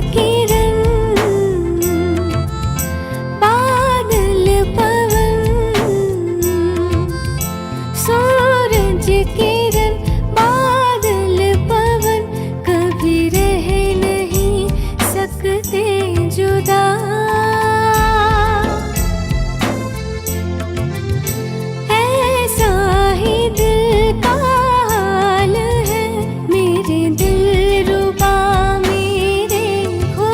किरण बादल पवन, सूरज किरण बादल पवन कभी रह नहीं सकते जुदा। ऐसा ही दिल का हाल है मेरे दिलरुबा मेरे खुदा।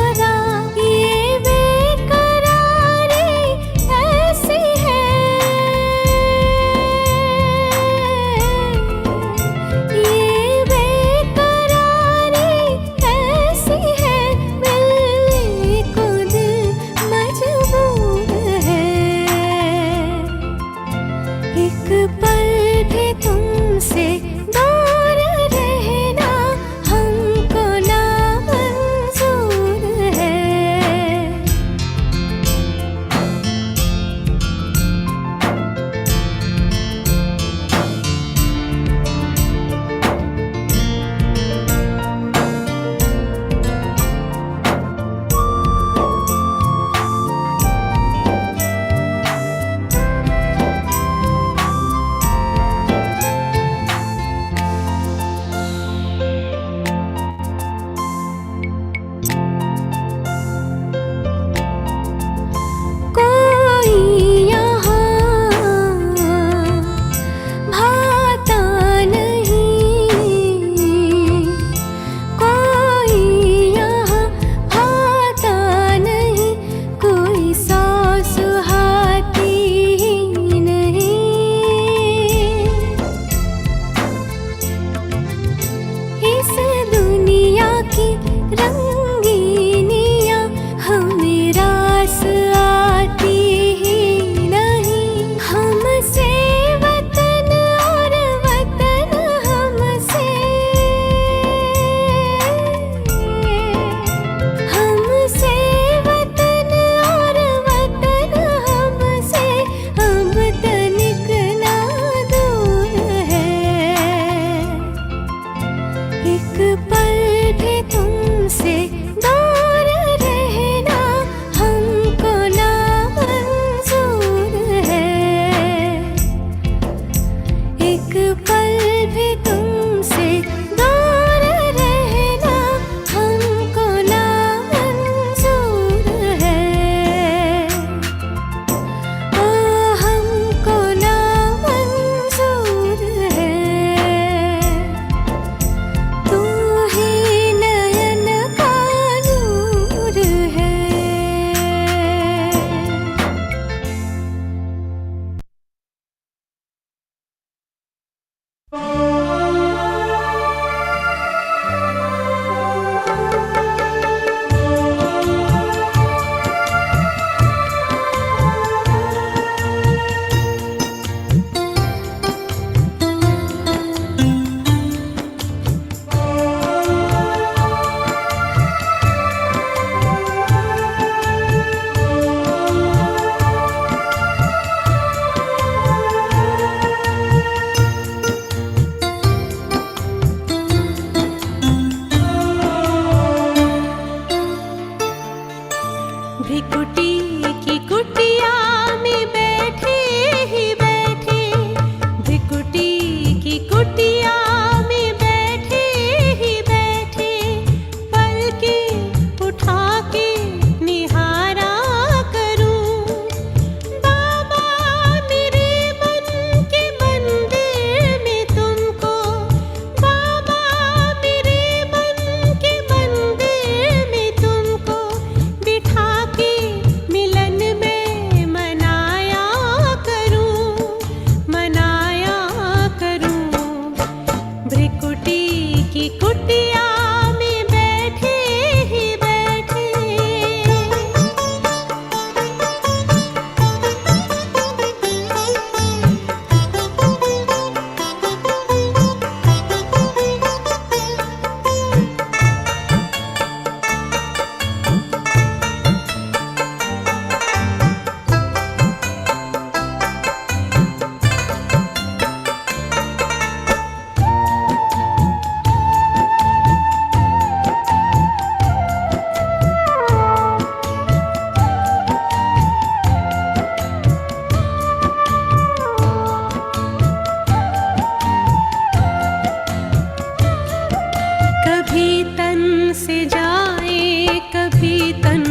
से जाए, कभी तन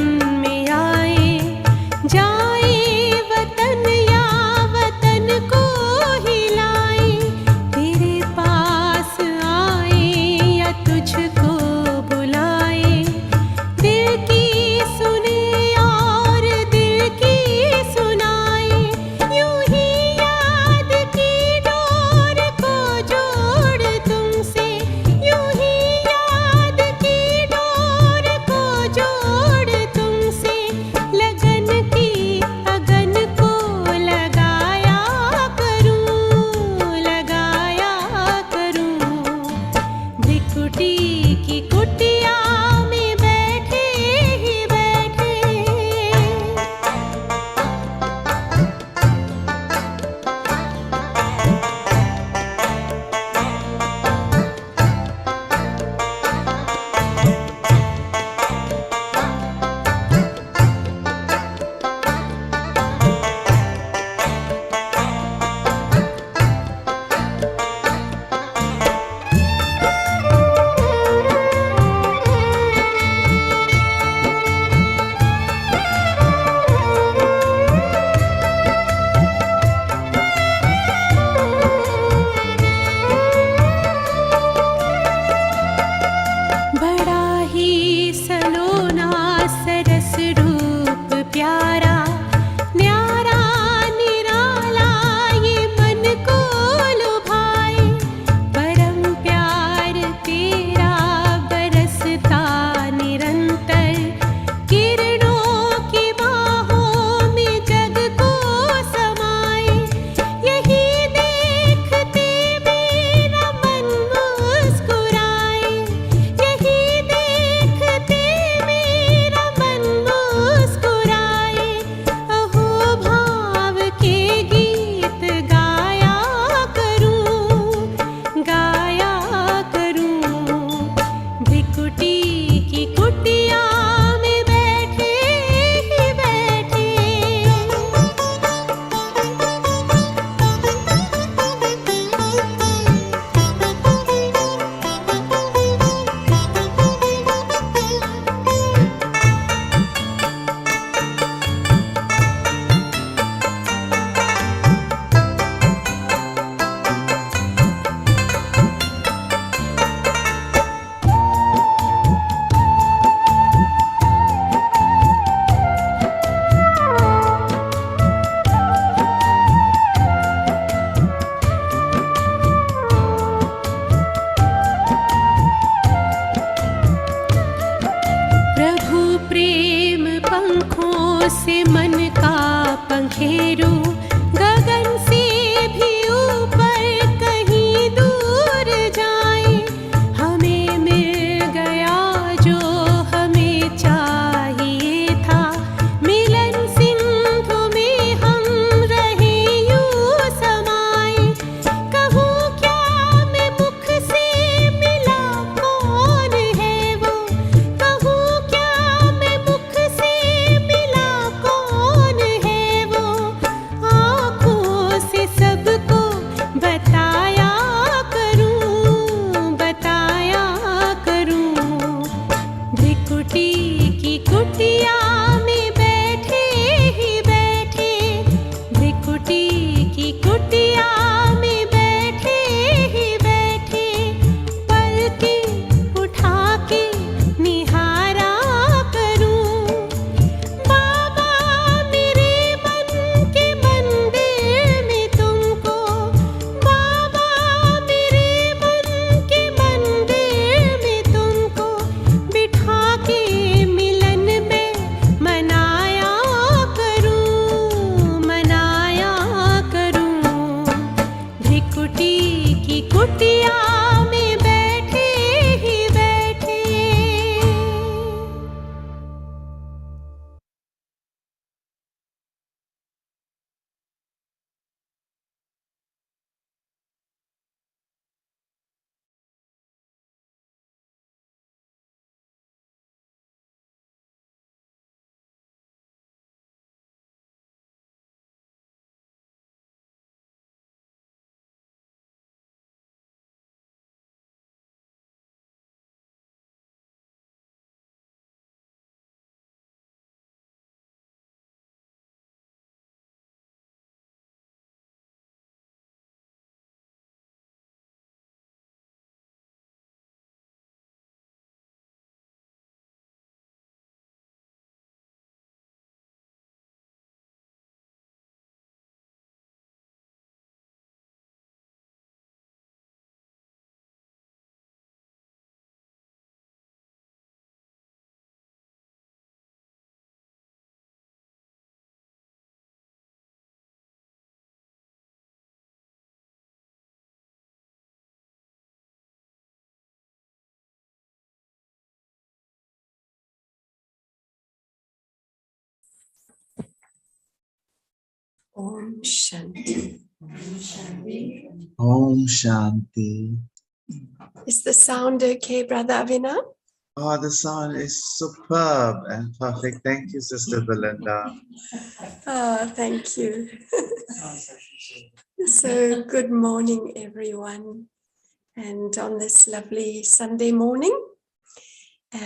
में आए, जाए वतन या वतन को हिलाए, तेरे पास आए या तुझको बुलाए, दिल की सुने और दिल की सुनाए, यूं ही याद की डोर को जोड़ तुमसे, यूं ही याद की डोर को जोड़ तुमसे, लगन की अगन को लगाया करूं, भ्रिकुटी की कुटिया में बैठे ही बैठे। बड़ा ही सलोना सरस रूप प्यारा, न्यारा निराला ये मन को लुभाए, परम प्यार तेरा बरसता निरंतर, किरणों की बाहों में जग को समाए, यही देखते मेरा मन मुस्कुराए, यही देखते मेरा मन मुस्कुराए, अहो भाव के गीत गाया करूं, भ्रिकुटी की कुटिया में बैठे ही बैठे। प्रभु प्रेम पंखों से मन का पंखेरु, गगन से भी ऊपर कहीं दूर जाए, हमें मिल गया जो हमें चाहिए था, मिलन सिंधु में हम रहे यूं समाए, कहूँ क्या मैं मुख से मिला कौन है वो, कहूँ क्या मैं मुख से मिला कौन है वो, Om Shanti. Om Shanti. Is the sound okay, Brother Avinav? Oh, the sound is superb and perfect. Thank you, Sister Belinda. Ah, thank you. So, good morning, everyone. And on this lovely Sunday morning, we've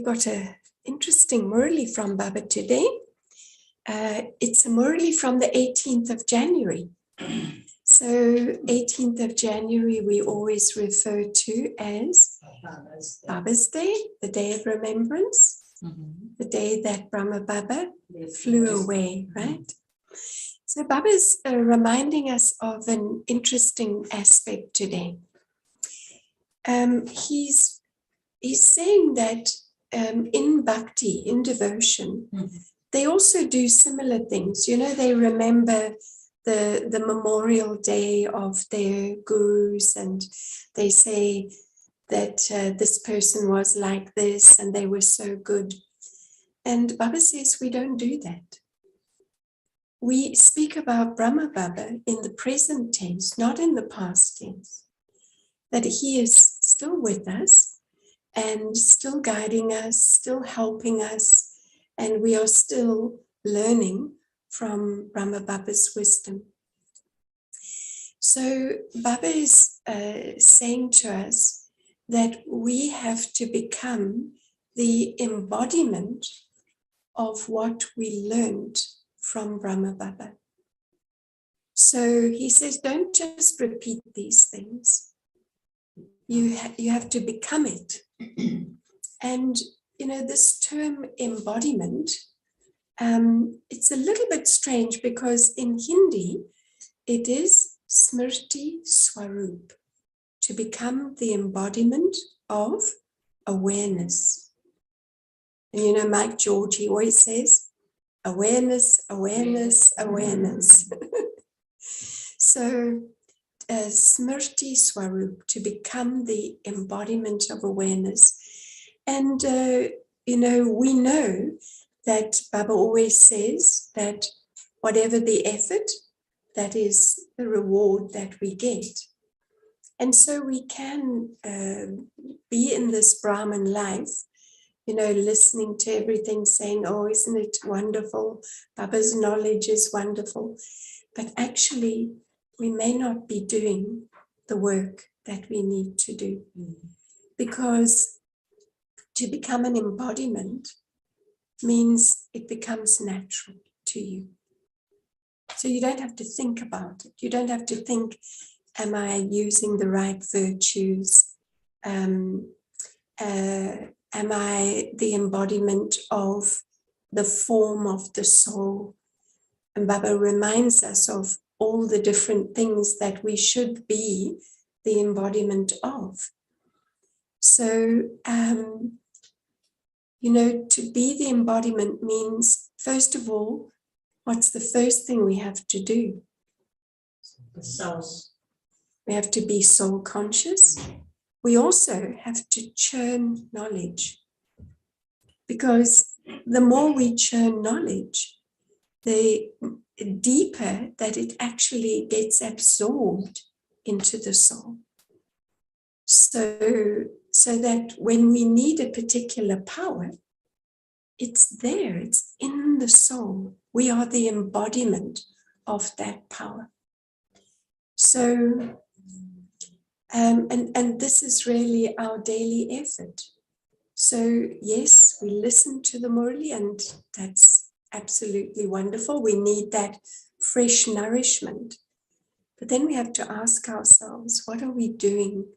got an interesting Murli from Baba today. It's a Murli from the 18th of January. So 18th of January, we always refer to as Baba's Day, the Day of Remembrance, the day that Brahma Baba flew away, right? So Baba's reminding us of an interesting aspect today. He's saying that in bhakti, in devotion, they also do similar things. You know, they remember the memorial day of their gurus, and they say that this person was like this and they were so good. And Baba says we don't do that. We speak about Brahma Baba in the present tense, not in the past tense. That he is still with us and still guiding us, still helping us, and we are still learning from Brahma Baba's wisdom. So Baba is saying to us that we have to become the embodiment of what we learned from Brahma Baba. So he says, don't just repeat these things. You have to become it. And, you know, this term embodiment, it's a little bit strange because in Hindi, it is Smriti Swarup, to become the embodiment of awareness. And, you know, Mike George, he always says, awareness, awareness, awareness. So, Smriti Swarup, to become the embodiment of awareness. And, you know, we know that Baba always says that whatever the effort, that is the reward that we get. And so we can be in this Brahman life, you know, listening to everything, saying, oh, isn't it wonderful? Baba's knowledge is wonderful. But actually, we may not be doing the work that we need to do. Because to become an embodiment means it becomes natural to you. So you don't have to think about it. You don't have to think, am I using the right virtues? Am I the embodiment of the form of the soul? And Baba reminds us of all the different things that we should be the embodiment of. So, you know, to be the embodiment means, first of all, what's the first thing we have to do? The cells. We have to be soul conscious. We also have to churn knowledge. Because the more we churn knowledge, the deeper that it actually gets absorbed into the soul. So that when we need a particular power, it's there, it's in the soul. We are the embodiment of that power. So, and this is really our daily effort. So yes, we listen to the Murli, and that's absolutely wonderful. We need that fresh nourishment. But then we have to ask ourselves, what are we doing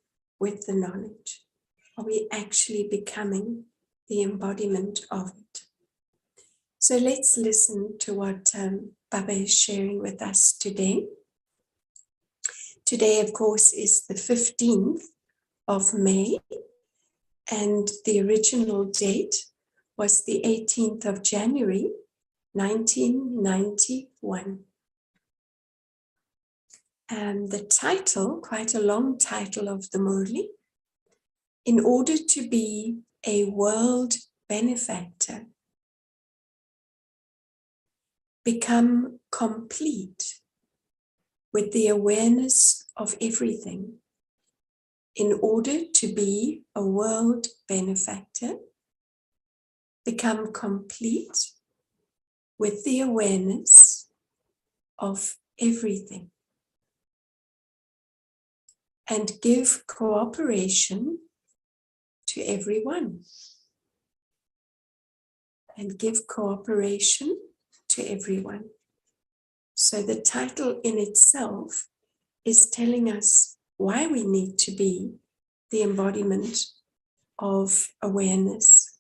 with the knowledge? Are we actually becoming the embodiment of it? So let's listen to what Baba is sharing with us today. Today, of course, is the 15th of May, and the original date was the 18th of January, 1991. And the title, quite a long title of the Murli, in order to be a world benefactor, become complete with the awareness of everything in order to be a world benefactor, become complete with the awareness of everything, and give cooperation to everyone. And give cooperation to everyone. So the title in itself is telling us why we need to be the embodiment of awareness,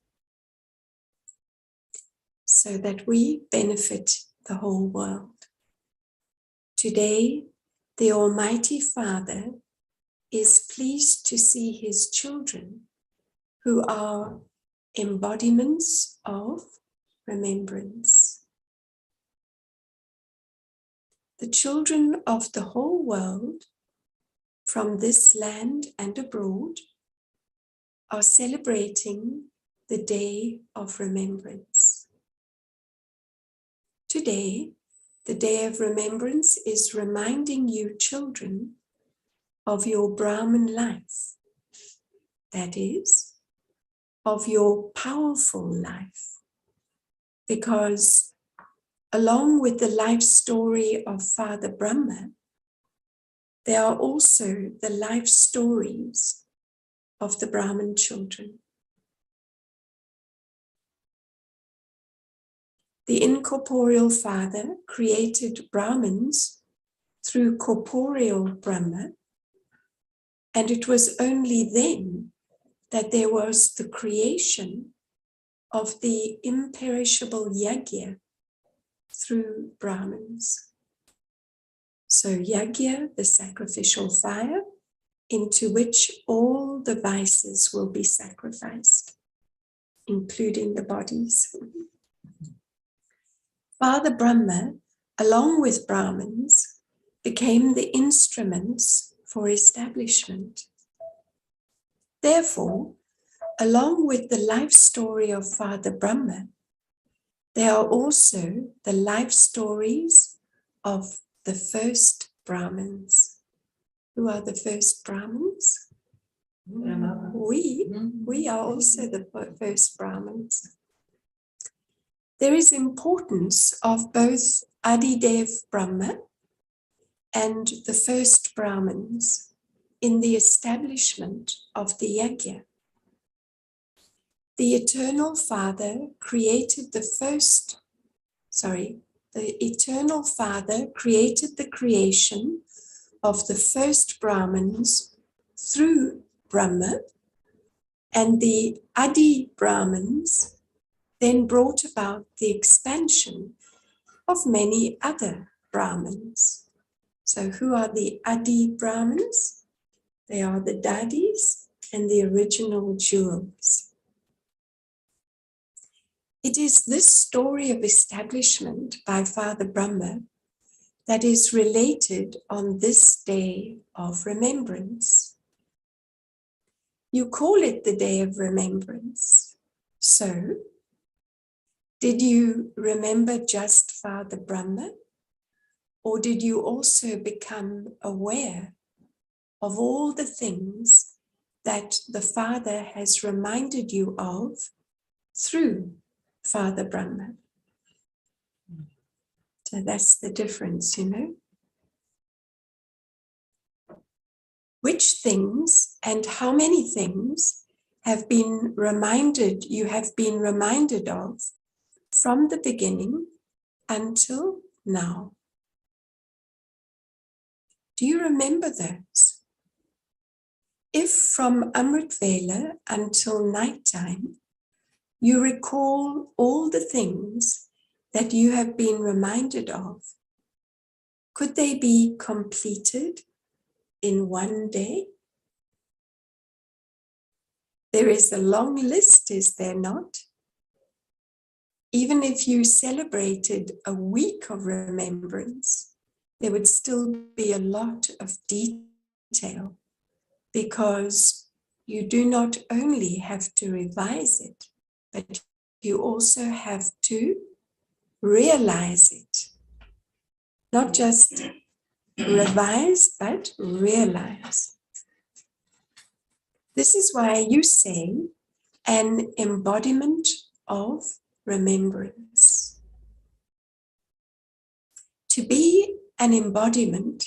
so that we benefit the whole world. Today, the Almighty Father is pleased to see his children who are embodiments of remembrance. The children of the whole world, from this land and abroad, are celebrating the Day of Remembrance. Today, the Day of Remembrance is reminding you children of your Brahman life, that is, of your powerful life, because along with the life story of Father Brahma, there are also the life stories of the Brahman children. The incorporeal Father created Brahmins through corporeal Brahma, and it was only then that there was the creation of the imperishable yajna through Brahmins. So yajna, the sacrificial fire, into which all the vices will be sacrificed, including the bodies. Father Brahma, along with Brahmins, became the instruments for establishment. Therefore, along with the life story of Father Brahma, there are also the life stories of the first Brahmins. Who are the first Brahmins? We are also the first Brahmins. There is importance of both Adidev Brahma and the first Brahmins in the establishment of the yajna. The Eternal Father created the creation of the first Brahmins through Brahma, and the Adi Brahmins then brought about the expansion of many other Brahmins. So who are the Adi Brahmins? They are the Dadis and the original jewels. It is this story of establishment by Father Brahma that is related on this day of remembrance. You call it the Day of Remembrance. So, did you remember just Father Brahma? Or did you also become aware of all the things that the Father has reminded you of through Father Brahma? So that's the difference, you know. Which things and how many things you have been reminded of from the beginning until now? Do you remember those? If from Amrit Vela until nighttime, you recall all the things that you have been reminded of, could they be completed in one day? There is a long list, is there not? Even if you celebrated a week of remembrance, there would still be a lot of detail, because you do not only have to revise it, but you also have to realize it. Not just revise, but realize. This is why you say an embodiment of remembrance. To be an embodiment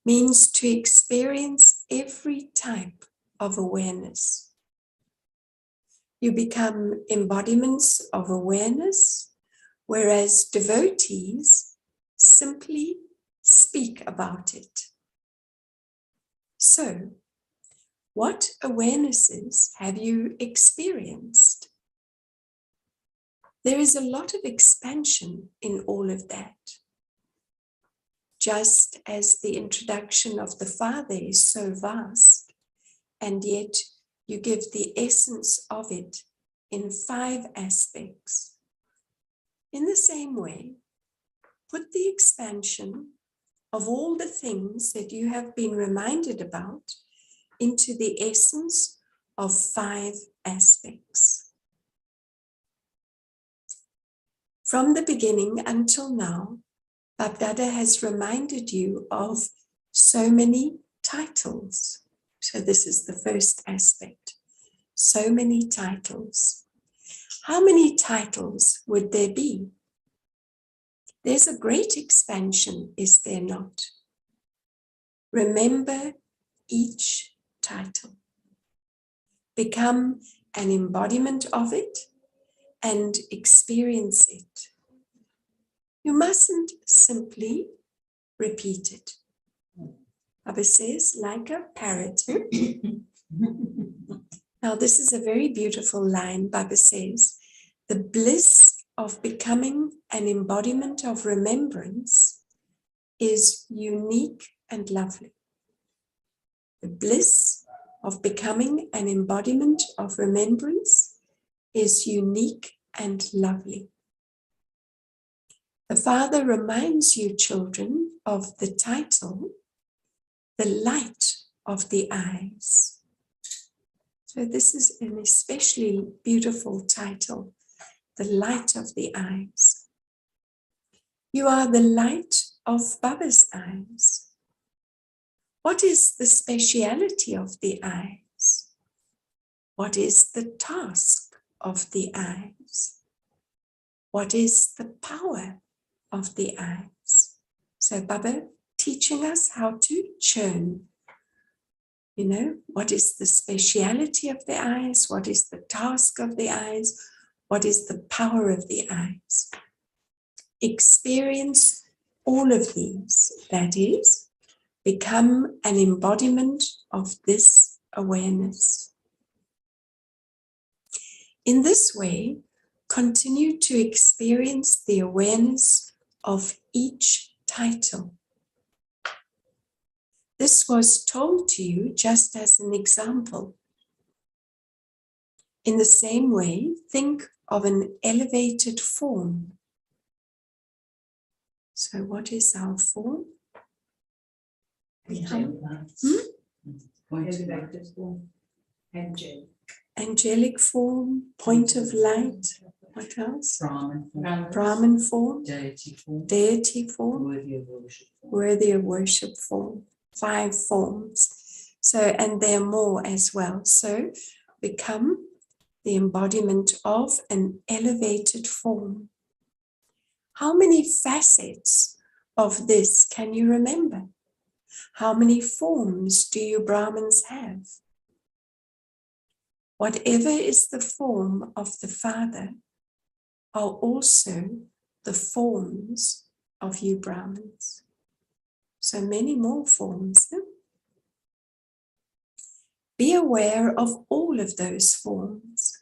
means to experience every type of awareness. You become embodiments of awareness, whereas devotees simply speak about it. So, what awarenesses have you experienced? There is a lot of expansion in all of that. Just as the introduction of the Father is so vast, and yet you give the essence of it in 5 aspects. In the same way, put the expansion of all the things that you have been reminded about into the essence of 5 aspects. From the beginning until now, Babdada has reminded you of so many titles. So this is the first aspect. So many titles. How many titles would there be? There's a great expansion, is there not? Remember each title. Become an embodiment of it and experience it. You mustn't simply repeat it. Baba says, like a parrot. Now, this is a very beautiful line. Baba says, the bliss of becoming an embodiment of remembrance is unique and lovely. The bliss of becoming an embodiment of remembrance is unique and lovely. The Father reminds you, children, of the title, The Light of the Eyes. So this is an especially beautiful title, The Light of the Eyes. You are the light of Baba's eyes. What is the speciality of the eyes? What is the task of the eyes? What is the power of the eyes? So Baba teaching us how to churn. You know, what is the speciality of the eyes? What is the task of the eyes? What is the power of the eyes? Experience all of these, that is, become an embodiment of this awareness. In this way, continue to experience the awareness of each title. This was told to you just as an example. In the same way, think of an elevated form. So what is our form? Angelic form, point of light. What else? Brahman form. Deity form. Worthy of worship form. 5 forms. So, and there are more as well. So become the embodiment of an elevated form. How many facets of this can you remember? How many forms do you Brahmins have? Whatever is the form of the Father are also the forms of you Brahmins. So many more forms. Be aware of all of those forms.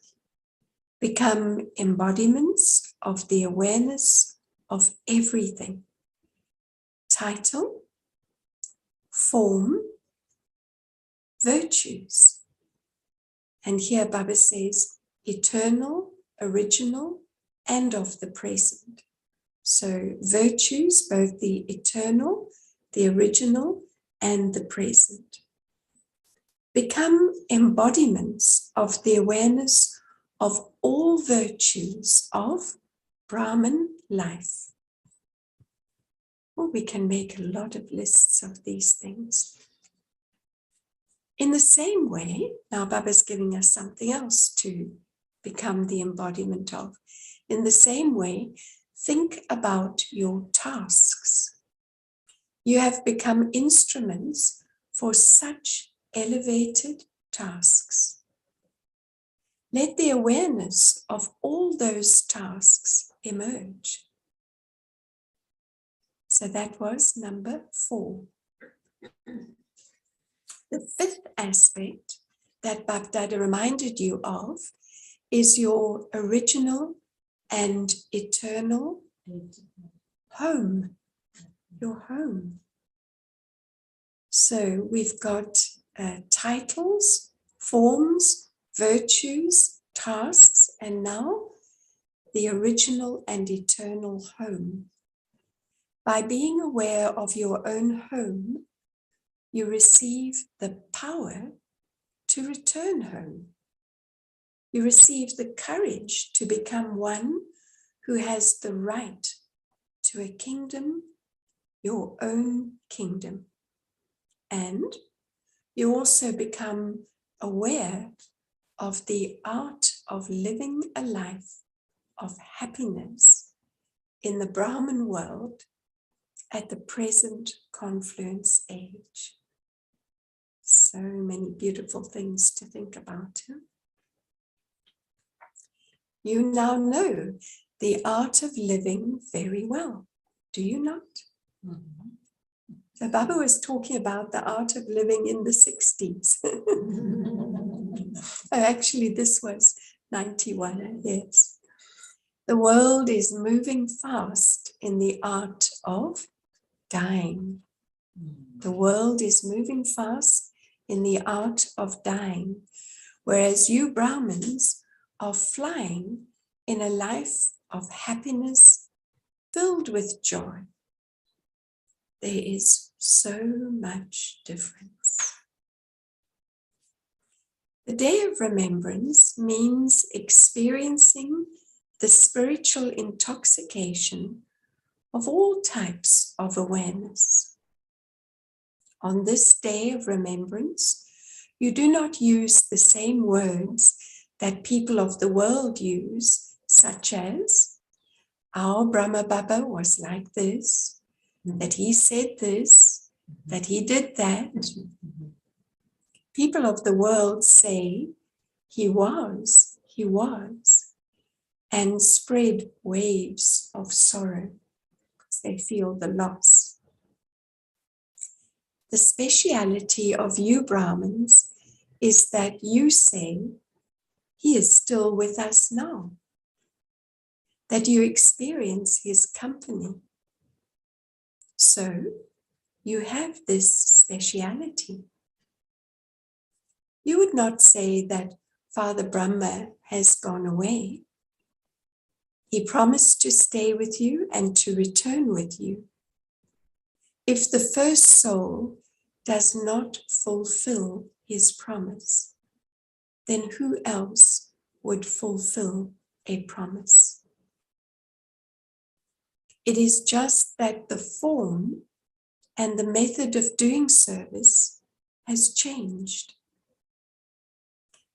Become embodiments of the awareness of everything. Title, form, virtues. And here Baba says eternal, original, and of the present. So virtues, both the eternal, the original, and the present. Become embodiments of the awareness of all virtues of Brahman life. Well, we can make a lot of lists of these things. In the same way, now Baba's giving us something else to become the embodiment of. In the same way, think about your tasks. You have become instruments for such elevated tasks. Let the awareness of all those tasks emerge. So that was number 4. The 5th aspect that Bapdada reminded you of is your original and eternal home, your home. So we've got titles, forms, virtues, tasks, and now the original and eternal home. By being aware of your own home, you receive the power to return home. You receive the courage to become one who has the right to a kingdom, your own kingdom. And you also become aware of the art of living a life of happiness in the Brahman world at the present confluence age. So many beautiful things to think about. You now know the art of living very well, do you not? Mm-hmm. So Baba was talking about the art of living in the 60s. Oh, actually, this was 91, yes. The world is moving fast in the art of dying. The world is moving fast in the art of dying, whereas you Brahmins are flying in a life of happiness filled with joy. There is so much difference. The Day of Remembrance means experiencing the spiritual intoxication of all types of awareness. On this Day of Remembrance, you do not use the same words that people of the world use, such as, our Brahma Baba was like this, that he said this, that he did that. People of the world say, he was, and spread waves of sorrow because they feel the loss. The speciality of you Brahmins is that you say, he is still with us now, that you experience his company. So you have this speciality. You would not say that Father Brahma has gone away. He promised to stay with you and to return with you. If the first soul does not fulfill his promise, then who else would fulfill a promise? It is just that the form and the method of doing service has changed.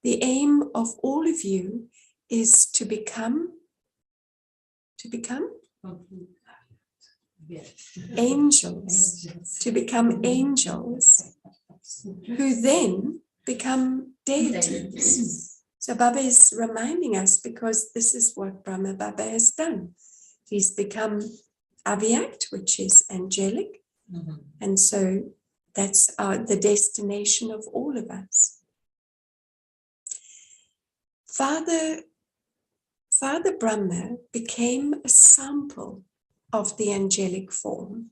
The aim of all of you is to become angels, to become angels who then become deities. So Baba is reminding us because this is what Brahma Baba has done. He's become Abhyakt, which is angelic. Mm-hmm. And so that's the destination of all of us. Father Brahma became a sample of the angelic form.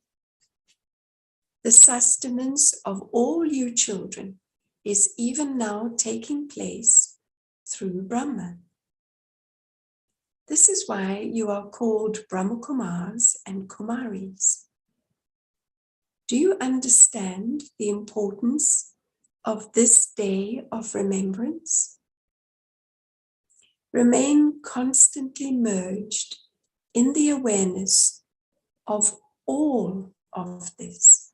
The sustenance of all you children is even now taking place through Brahma. This is why you are called Brahma Kumars and Kumaris. Do you understand the importance of this day of remembrance? Remain constantly merged in the awareness of all of this.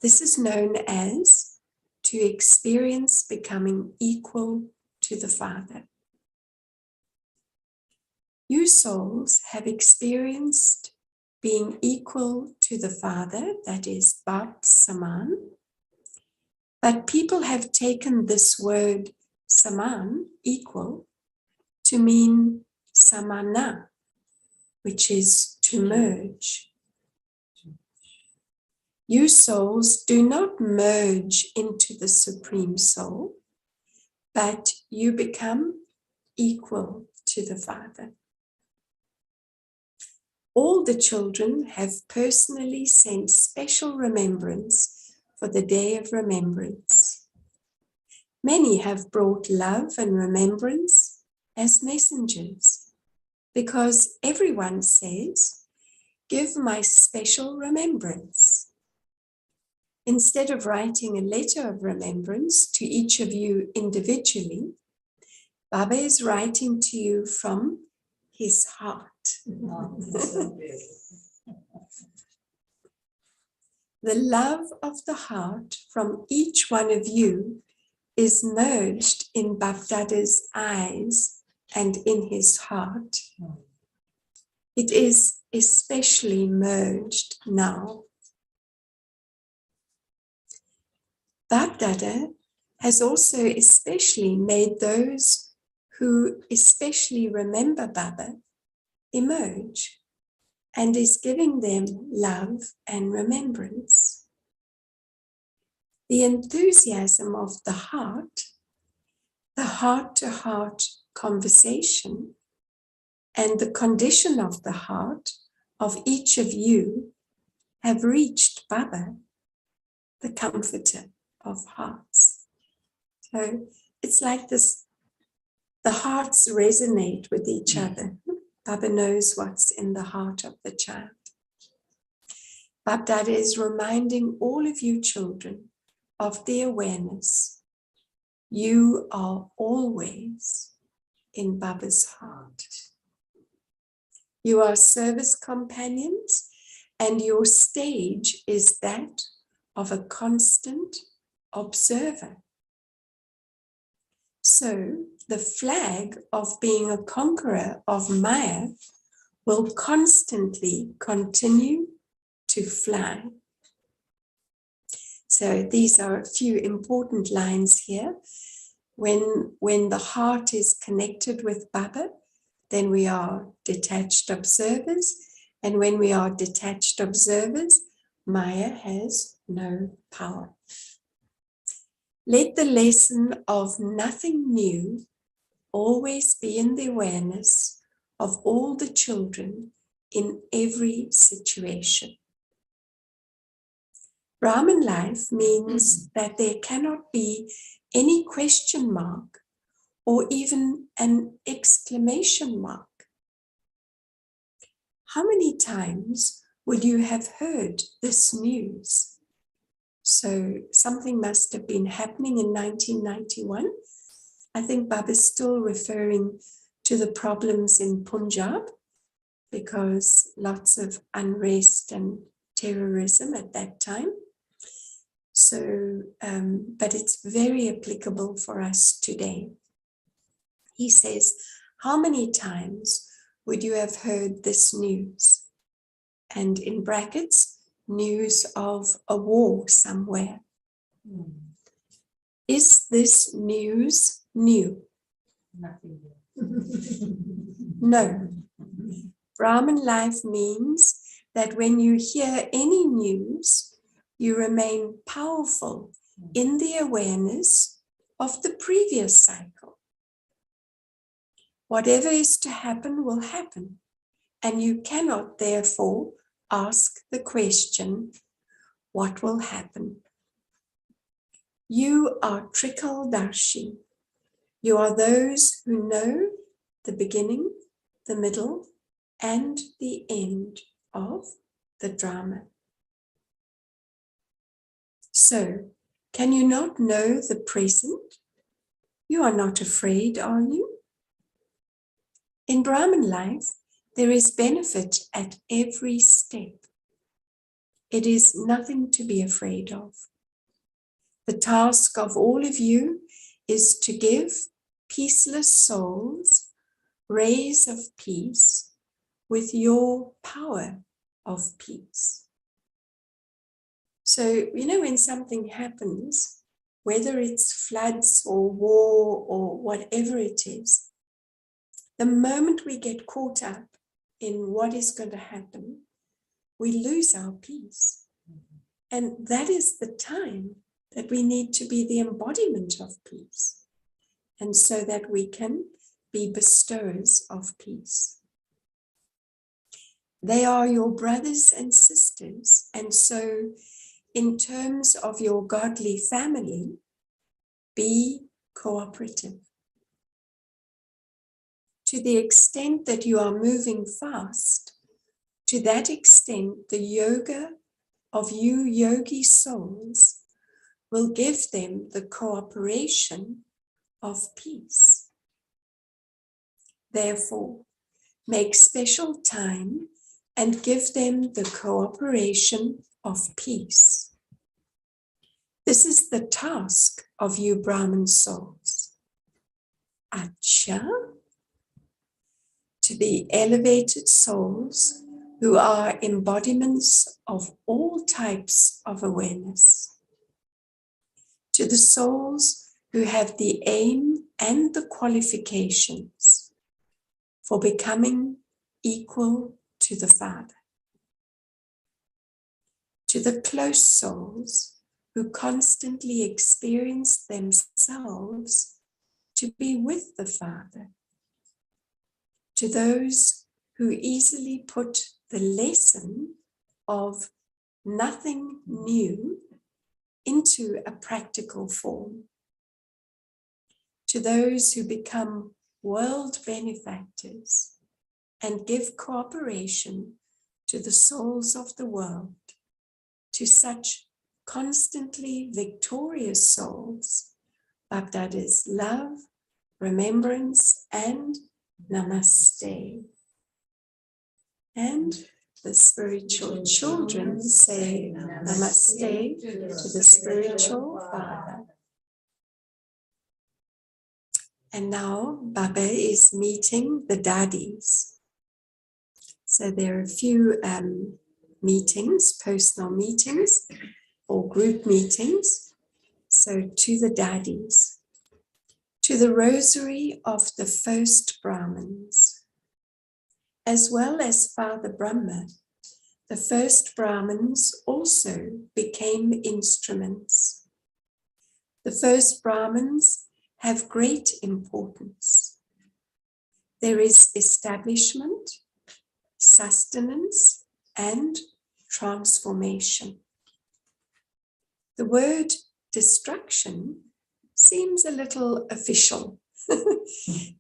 This is known as to experience becoming equal to the Father. You souls have experienced being equal to the Father, that is Bab Saman, but people have taken this word Saman, equal, to mean Samana, which is to merge. You souls do not merge into the Supreme Soul, but you become equal to the Father. All the children have personally sent special remembrance for the day of remembrance. Many have brought love and remembrance as messengers, because everyone says, "Give my special remembrance." Instead of writing a letter of remembrance to each of you individually, Baba is writing to you from his heart. The love of the heart from each one of you is merged in Bapdada's eyes and in his heart. It is especially merged now. Bapdada has also especially made those who especially remember Baba emerge, and is giving them love and remembrance. The enthusiasm of the heart-to-heart conversation, and the condition of the heart of each of you have reached Baba, the comforter of hearts. So it's like this, the hearts resonate with each other. Baba knows what's in the heart of the child. Bapdada is reminding all of you children of the awareness. You are always in Baba's heart. You are service companions, and your stage is that of a constant observer. So the flag of being a conqueror of Maya will constantly continue to fly. So these are a few important lines here. When the heart is connected with Baba, then we are detached observers. And when we are detached observers, Maya has no power. Let the lesson of nothing new always be in the awareness of all the children in every situation. Brahman life means that there cannot be any question mark or even an exclamation mark. How many times would you have heard this news? So something must have been happening in 1991. I think Baba's still referring to the problems in Punjab, because lots of unrest and terrorism at that time. So, but it's very applicable for us today. He says, how many times would you have heard this news? And in brackets, news of a war somewhere. Is this news new? Nothing. No. Brahman life means that when you hear any news, you remain powerful in the awareness of the previous cycle. Whatever is to happen will happen, and you cannot therefore ask the question, what will happen? You are Trikaldarshi. You are those who know the beginning, the middle, and the end of the drama. So, can you not know the present? You are not afraid, are you? In Brahman life, there is benefit at every step. It is nothing to be afraid of. The task of all of you is to give peaceless souls rays of peace with your power of peace. So, when something happens, whether it's floods or war or whatever it is, the moment we get caught up in what is going to happen, we lose our peace. And that is the time that we need to be the embodiment of peace. And so that we can be bestowers of peace. They are your brothers and sisters. And so in terms of your godly family, be cooperative. To the extent that you are moving fast, to that extent, the yoga of you yogi souls will give them the cooperation of peace. Therefore, make special time and give them the cooperation of peace. This is the task of you Brahman souls. Acha, to the elevated souls who are embodiments of all types of awareness. To the souls who have the aim and the qualifications for becoming equal to the Father. To the close souls who constantly experience themselves to be with the Father. To those who easily put the lesson of nothing new into a practical form. To those who become world benefactors and give cooperation to the souls of the world, to such constantly victorious souls, Bhakti's love, remembrance, and namaste. And the spiritual children say namaste to the spiritual father. And now Baba is meeting the daddies. So there are a few meetings, personal meetings or group meetings. So to the daddies, to the rosary of the first Brahmins, as well as Father Brahma, the first Brahmins also became instruments. The first Brahmins have great importance. There is establishment, sustenance, and transformation. The word destruction seems a little official.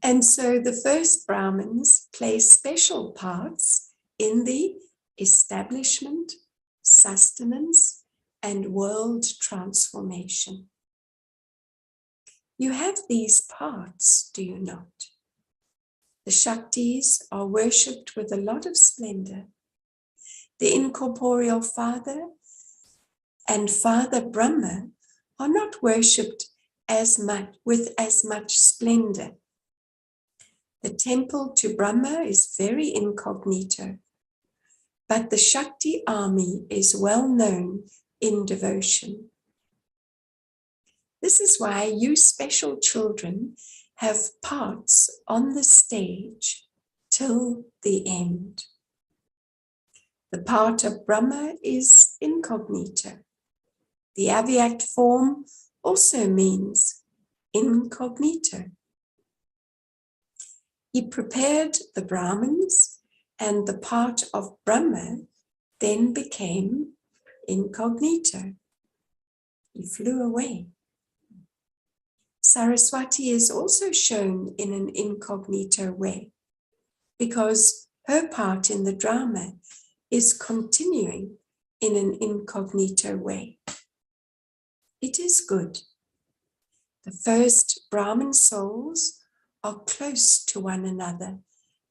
And so the first Brahmins play special parts in the establishment, sustenance, and world transformation. You have these parts, do you not? The Shaktis are worshipped with a lot of splendor. The incorporeal Father and Father Brahma are not worshipped with as much splendor. The temple to Brahma is very incognito, but the Shakti army is well known in devotion. This is why you special children have parts on the stage till the end. The part of Brahma is incognito. The Avyact form also means incognito. He prepared the Brahmins, and the part of Brahma then became incognito. He flew away. Saraswati is also shown in an incognito way because her part in the drama is continuing in an incognito way. It is good. The first Brahmin souls are close to one another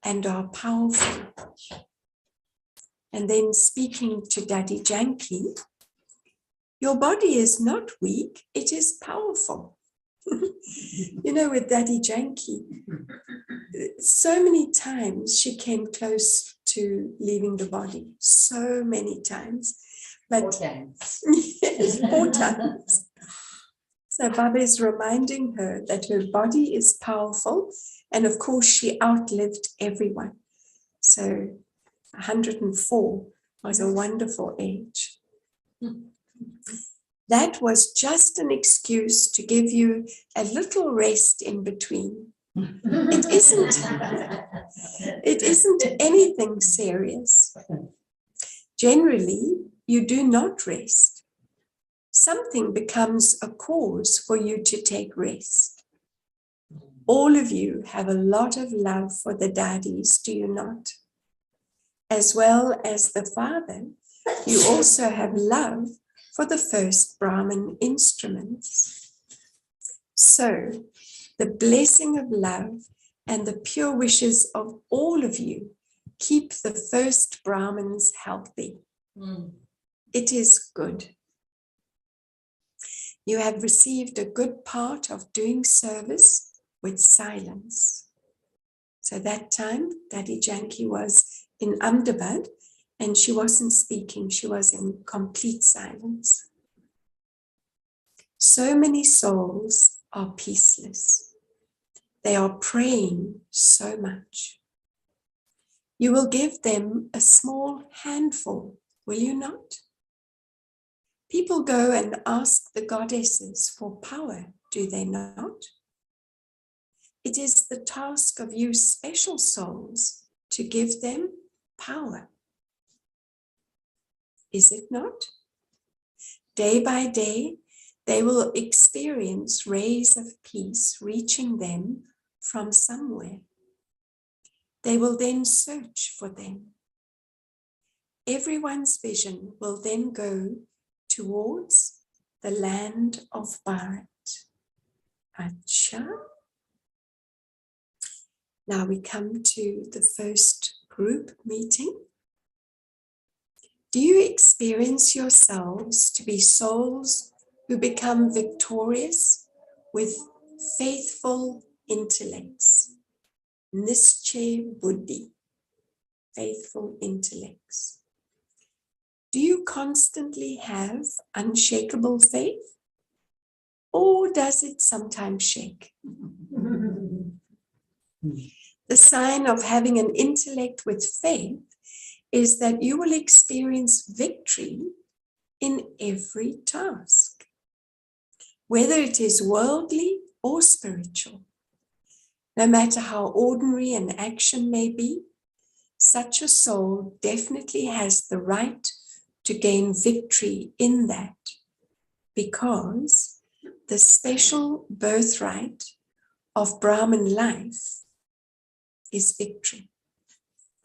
and are powerful. And then speaking to Daddy Janki, your body is not weak, it is powerful. You know, with Daddy Janki, so many times she came close to leaving the body, so many times. But 4 times. yes, 4 times. So Baba is reminding her that her body is powerful, and of course she outlived everyone. So 104 was a wonderful age. That was just an excuse to give you a little rest in between. It isn't anything serious. Generally, you do not rest. Something becomes a cause for you to take rest. All of you have a lot of love for the daddies, do you not? As well as the father, you also have love for the first Brahmin instruments. So, the blessing of love and the pure wishes of all of you keep the first Brahmins healthy. It is good. You have received a good part of doing service with silence. So that time, Daddy Janki was in Ahmedabad and she wasn't speaking, she was in complete silence. So many souls are peaceless. They are praying so much. You will give them a small handful, will you not? People go and ask the goddesses for power, do they not? It is the task of you special souls to give them power. Is it not? Day by day, they will experience rays of peace reaching them from somewhere. They will then search for them. Everyone's vision will then go towards the land of Bharat. Acha. Now we come to the first group meeting. Do you experience yourselves to be souls who become victorious with faithful intellects? Nischay buddhi, faithful intellects. Do you constantly have unshakable faith? Or does it sometimes shake? The sign of having an intellect with faith is that you will experience victory in every task, whether it is worldly or spiritual. No matter how ordinary an action may be, such a soul definitely has the right to gain victory in that, because the special birthright of Brahmin life is victory.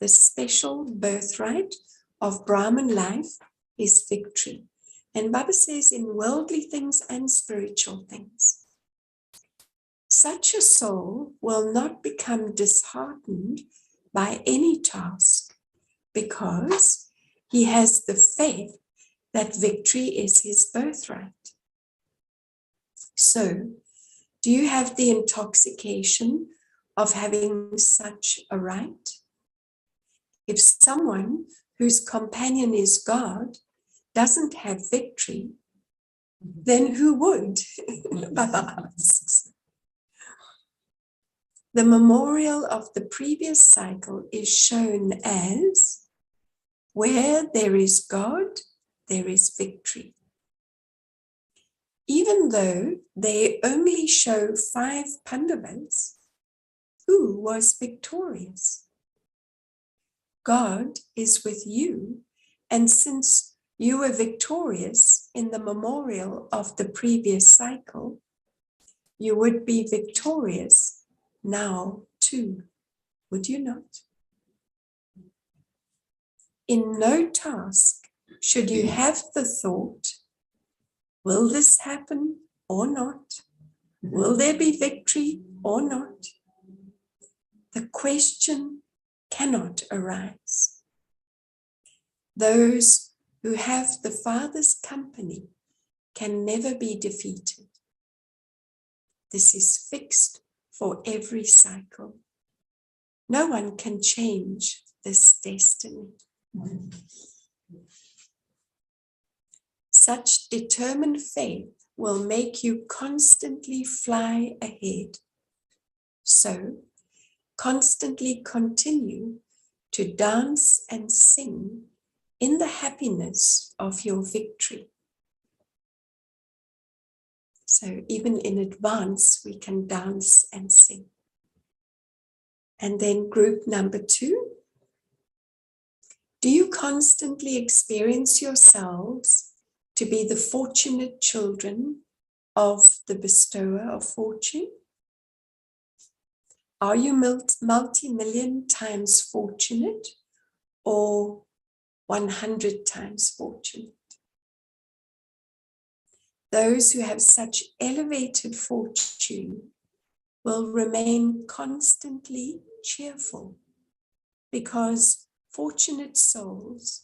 The special birthright of Brahmin life is victory. And Baba says in worldly things and spiritual things. Such a soul will not become disheartened by any task because he has the faith that victory is his birthright. So, do you have the intoxication of having such a right? If someone whose companion is God doesn't have victory, then who would? Baba asks. The memorial of the previous cycle is shown as where there is God, there is victory. Even though they only show 5 Pandavas, who was victorious? God is with you, and since you were victorious in the memorial of the previous cycle, you would be victorious now too, would you not? In no task should you have the thought, will this happen or not? Will there be victory or not? The question cannot arise. Those who have the Father's company can never be defeated. This is fixed for every cycle. No one can change this destiny. Such determined faith will make you constantly fly ahead. So, constantly continue to dance and sing in the happiness of your victory. So even in advance, we can dance and sing. And then group number 2. Do you constantly experience yourselves to be the fortunate children of the bestower of fortune? Are you multi-million times fortunate or 100 times fortunate? Those who have such elevated fortune will remain constantly cheerful because fortunate souls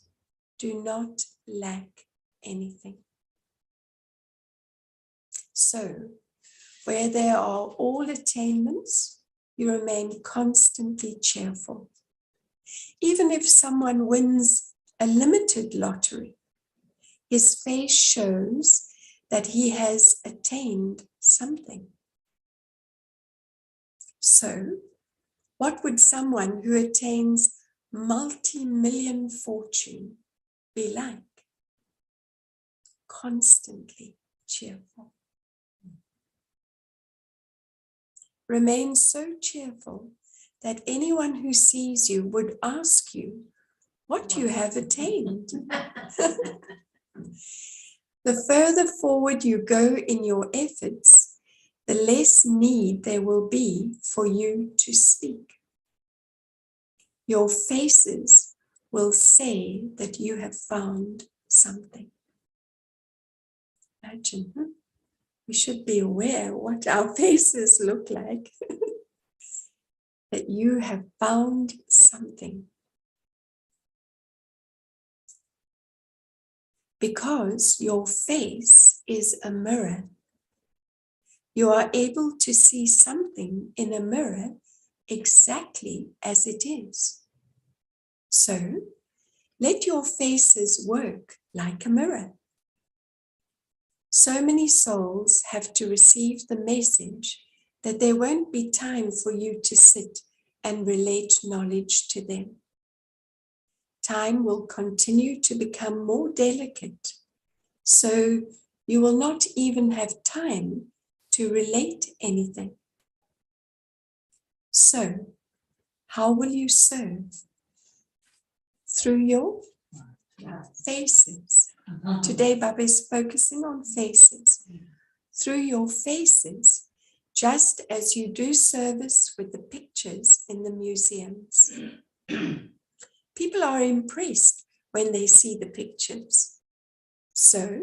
do not lack anything. So, where there are all attainments, you remain constantly cheerful. Even if someone wins a limited lottery, his face shows that he has attained something. So, what would someone who attains multi-million fortune be like? Constantly cheerful. Remain so cheerful that anyone who sees you would ask you what you have attained. The further forward you go in your efforts, the less need there will be for you to speak. Your faces will say that you have found something. Imagine, we should be aware what our faces look like. That you have found something. Because your face is a mirror. You are able to see something in a mirror exactly as it is. So, let your faces work like a mirror. So many souls have to receive the message that there won't be time for you to sit and relate knowledge to them. Time will continue to become more delicate, so you will not even have time to relate anything. So, how will you serve? Through your faces. Today, Baba is focusing on faces. Through your faces, just as you do service with the pictures in the museums. People are impressed when they see the pictures. So,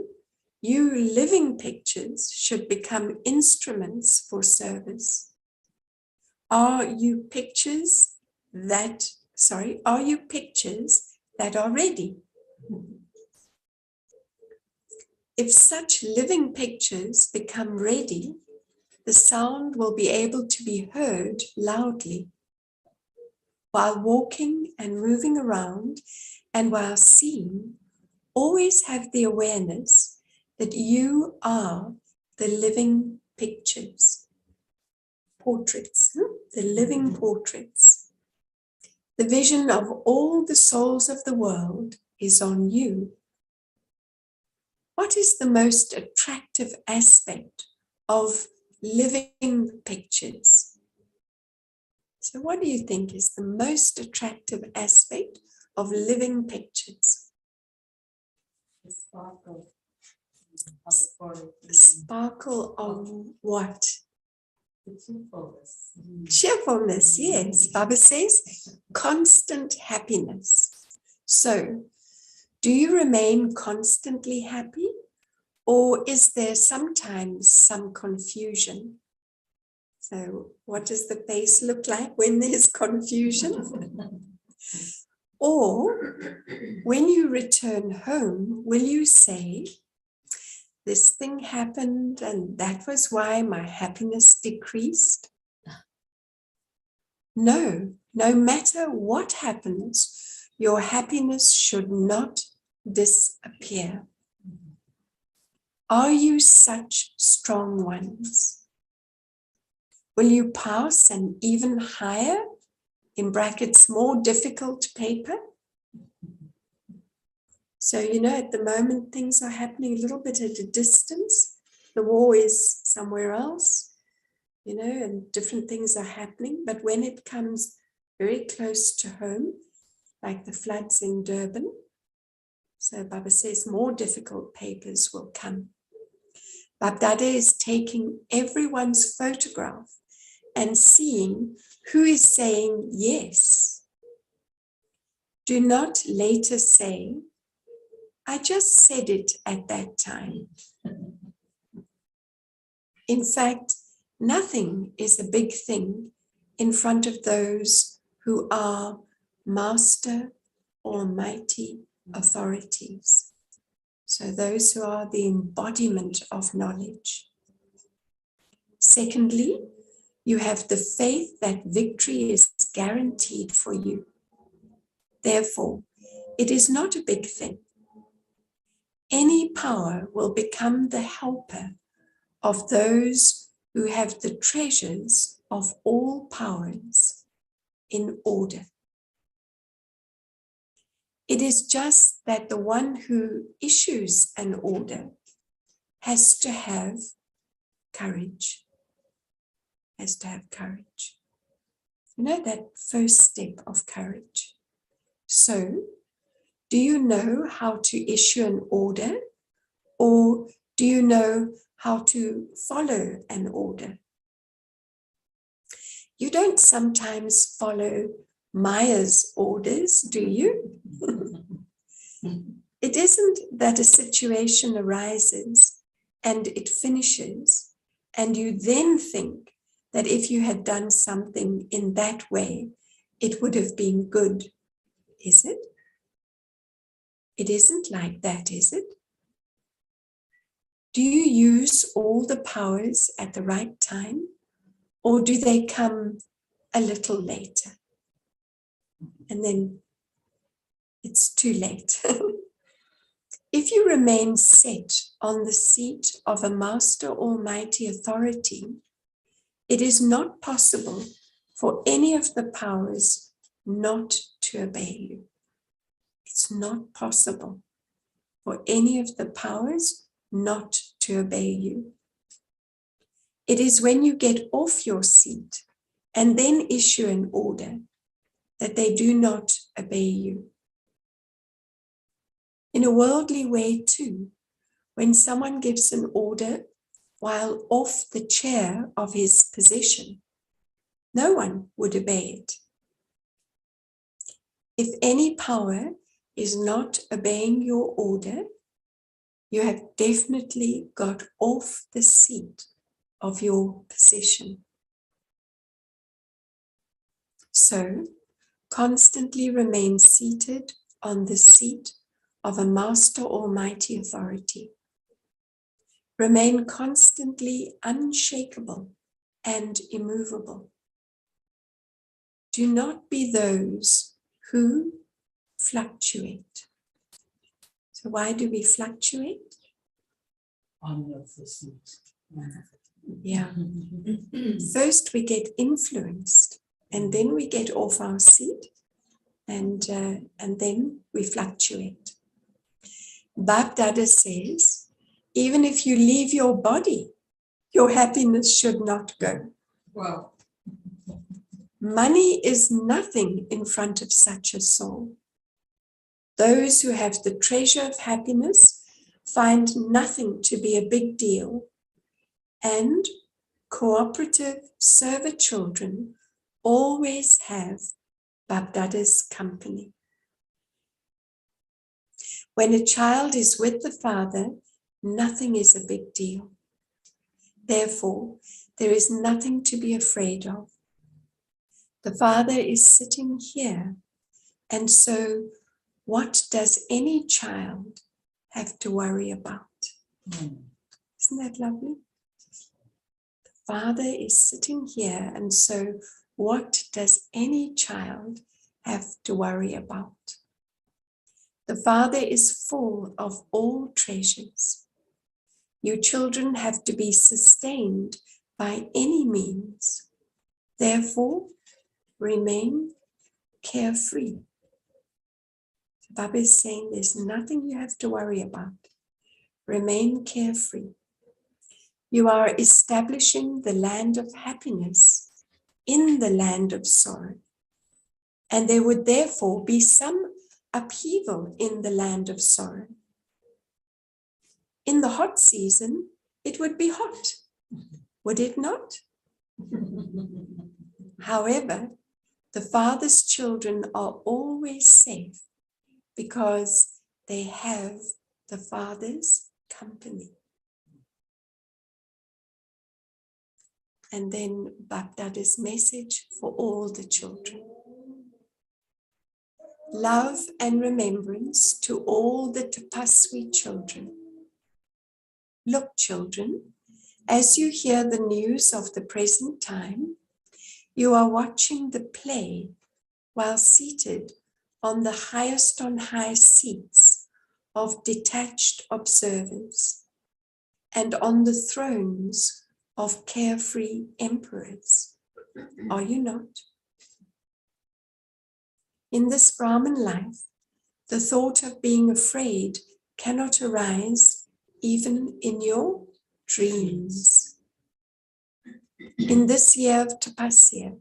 you living pictures should become instruments for service. Are you pictures that are ready? If such living pictures become ready, the sound will be able to be heard loudly. While walking and moving around and while seeing, always have the awareness that you are the living pictures. Portraits, the living portraits. The vision of all the souls of the world is on you. What is the most attractive aspect of living pictures? So what do you think is the most attractive aspect of living pictures? The sparkle. The sparkle of what? The cheerfulness. Cheerfulness, yes. Baba says constant happiness. So, do you remain constantly happy? Or is there sometimes some confusion? So, what does the face look like when there's confusion? Or when you return home, will you say, this thing happened and that was why my happiness decreased? No, no matter what happens, your happiness should not disappear. Are you such strong ones? Will you pass an even higher, in brackets, more difficult paper? So, at the moment, things are happening a little bit at a distance. The war is somewhere else, and different things are happening. But when it comes very close to home, like the floods in Durban, so Baba says more difficult papers will come. Babdada is taking everyone's photograph and seeing who is saying yes. Do not later say, I just said it at that time. In fact, nothing is a big thing in front of those who are master, almighty authorities. So those who are the embodiment of knowledge. Secondly, you have the faith that victory is guaranteed for you. Therefore, it is not a big thing. Any power will become the helper of those who have the treasures of all powers in order. It is just that the one who issues an order has to have courage. Has to have courage. That first step of courage. So, do you know how to issue an order, or do you know how to follow an order? You don't sometimes follow Maya's orders, do you? It isn't that a situation arises and it finishes, and you then think that if you had done something in that way, it would have been good, is it? It isn't like that, is it? Do you use all the powers at the right time, or do they come a little later? And then it's too late. If you remain set on the seat of a master almighty authority, it is not possible for any of the powers not to obey you. It's not possible for any of the powers not to obey you. It is when you get off your seat and then issue an order that they do not obey you. In a worldly way too, when someone gives an order while off the chair of his position, no one would obey it. If any power is not obeying your order, you have definitely got off the seat of your position. So, constantly remain seated on the seat of a master almighty authority. Remain constantly unshakable and immovable. Do not be those who fluctuate. So why do we fluctuate? On your seat. Yeah. First we get influenced, and then we get off our seat, and then we fluctuate. Babdada says, even if you leave your body, your happiness should not go. Wow. Money is nothing in front of such a soul. Those who have the treasure of happiness find nothing to be a big deal, and cooperative server children always have Babdada's company. When a child is with the father, nothing is a big deal. Therefore, there is nothing to be afraid of. The father is sitting here, And so what does any child have to worry about? Isn't that lovely? The Father is sitting here, and so what does any child have to worry about? The Father is full of all treasures. You children have to be sustained by any means. Therefore, remain carefree. Baba is saying there's nothing you have to worry about. Remain carefree. You are establishing the land of happiness in the land of sorrow. And there would therefore be some upheaval in the land of sorrow. In the hot season, it would be hot, would it not? However, the Father's children are always safe because they have the Father's company. And then Bapdada's message for all the children. Love and remembrance to all the Tapaswi children. Look, children, as you hear the news of the present time, you are watching the play while seated on the highest on high seats of detached observers and on the thrones of carefree emperors. Are you not? In this Brahman life, the thought of being afraid cannot arise even in your dreams. In this year of Tapasya,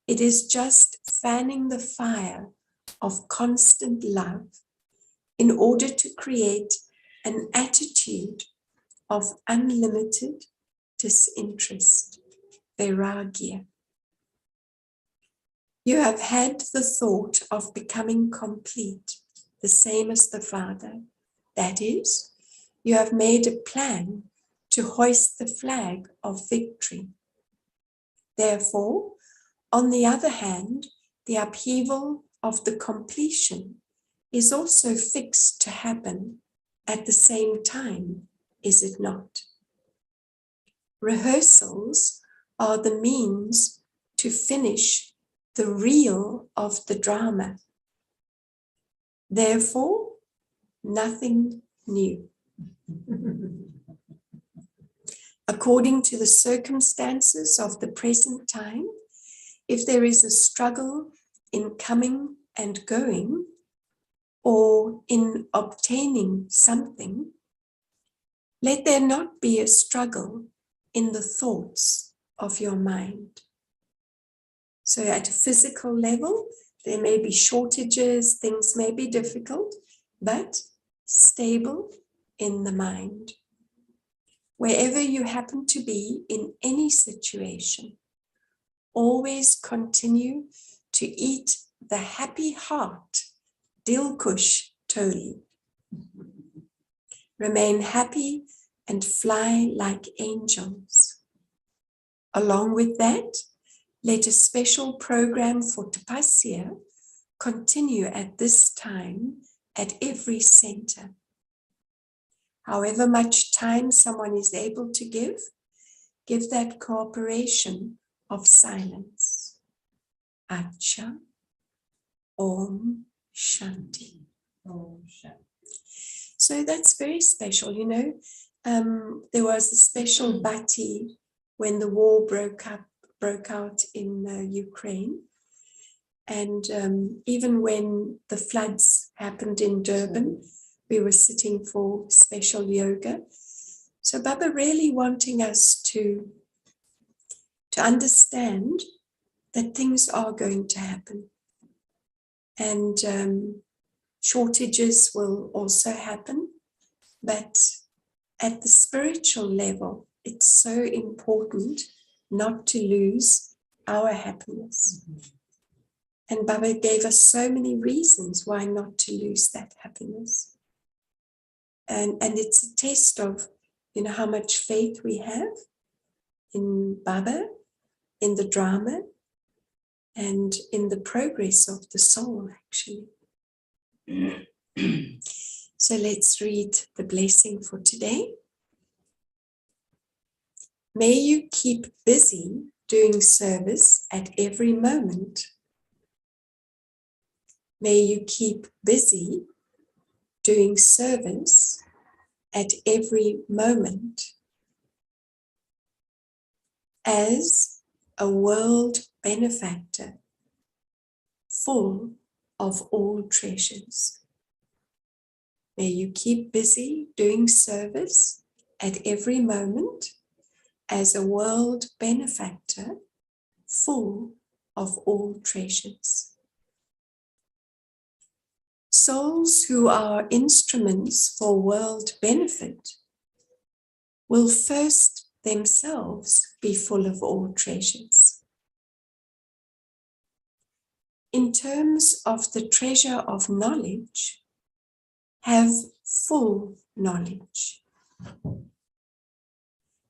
it is just fanning the fire of constant love in order to create an attitude of unlimited disinterest, vairagya. You have had the thought of becoming complete, the same as the Father. That is, you have made a plan to hoist the flag of victory. Therefore, on the other hand, the upheaval of the completion is also fixed to happen at the same time, is it not? Rehearsals are the means to finish the reel of the drama. Therefore, nothing new. According to the circumstances of the present time, if there is a struggle in coming and going, or in obtaining something, let there not be a struggle in the thoughts of your mind. So at a physical level, there may be shortages, things may be difficult, but stable in the mind. Wherever you happen to be in any situation, always continue to eat the happy heart, Dilkush Toli. Remain happy and fly like angels. Along with that, let a special program for Tapasya continue at this time at every center. However much time someone is able to give that cooperation of silence. Acha Om Shanti. Om Shanti. So that's very special, you know. There was a special bhati when the war broke out in Ukraine. And even when the floods happened in Durban, we were sitting for special yoga. So Baba really wanting us to understand that things are going to happen. And shortages will also happen. But at the spiritual level, it's so important not to lose our happiness. And Baba gave us so many reasons why not to lose that happiness. And it's a test of, you know, how much faith we have in Baba, in the drama, and in the progress of the soul, actually. So let's read the blessing for today. May you keep busy doing service at every moment. May you keep busy doing service at every moment as a world benefactor full of all treasures. May you keep busy doing service at every moment as a world benefactor full of all treasures. Souls who are instruments for world benefit will first themselves be full of all treasures. In terms of the treasure of knowledge, have full knowledge.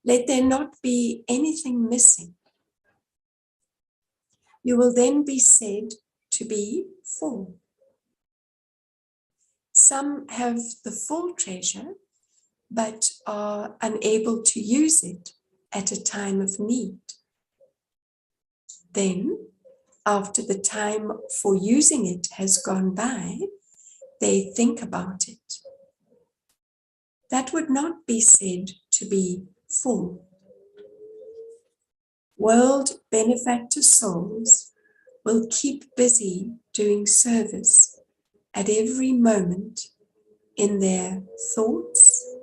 Let there not be anything missing. You will then be said to be full. Some have the full treasure, but are unable to use it at a time of need. Then, after the time for using it has gone by, they think about it. That would not be said to be full. World benefactor souls will keep busy doing service at every moment in their thoughts,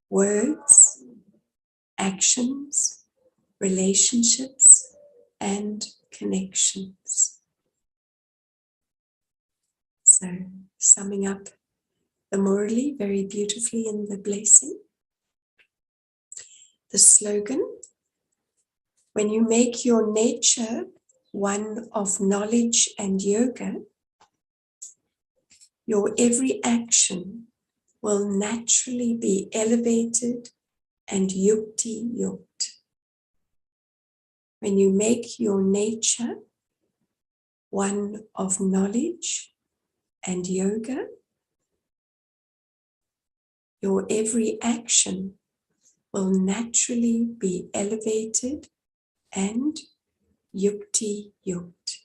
words, actions, relationships, and connections. So, summing up the Murli very beautifully in the blessing. The slogan: when you make your nature one of knowledge and yoga, your every action will naturally be elevated and yukti-yukt. When you make your nature one of knowledge and yoga, your every action will naturally be elevated and yukti-yukt.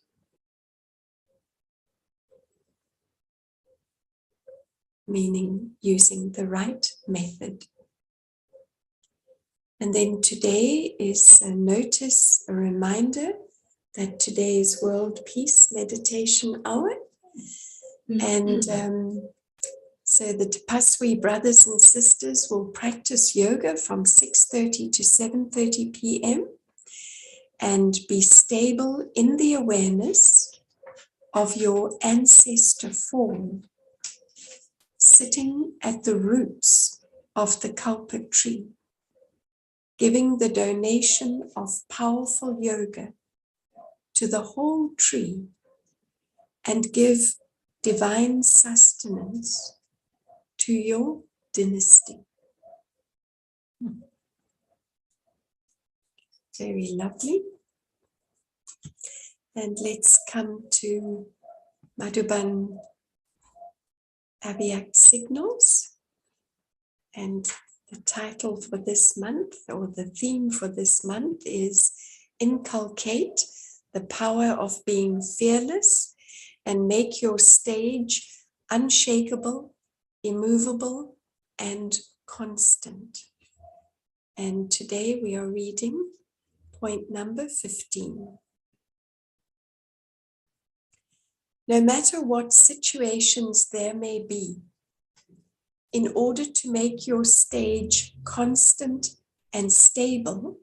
Meaning using the right method. And then today is a notice, a reminder that today is World Peace Meditation Hour. And so the Tapaswi brothers and sisters will practice yoga from 6:30 to 7:30 p.m. and be stable in the awareness of your ancestor form, sitting at the roots of the Kalpa tree, giving the donation of powerful yoga to the whole tree and give divine sustenance to your dynasty. Very lovely. And let's come to Madhuban Abhyak signals. And the title for this month, or the theme for this month, is Inculcate the Power of Being Fearless and Make Your Stage Unshakable, Immovable, and Constant. And today we are reading point number 15. No matter what situations there may be, in order to make your stage constant and stable,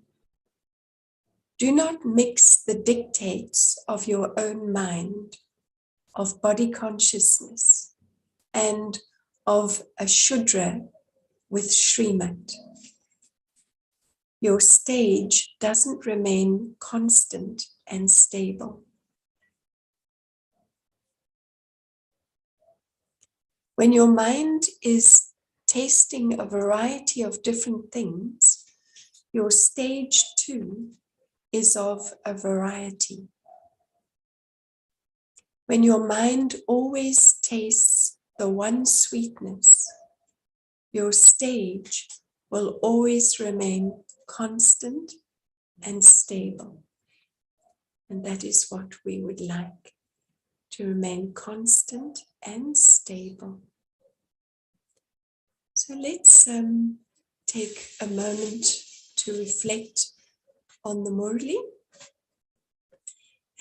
do not mix the dictates of your own mind, of body consciousness, and of a Shudra with Srimat. Your stage doesn't remain constant and stable. When your mind is tasting a variety of different things, your stage too is of a variety. when your mind always tastes the one sweetness, your stage will always remain constant and stable. And that is what we would like, to remain constant and stable. So let's take a moment to reflect on the Murli,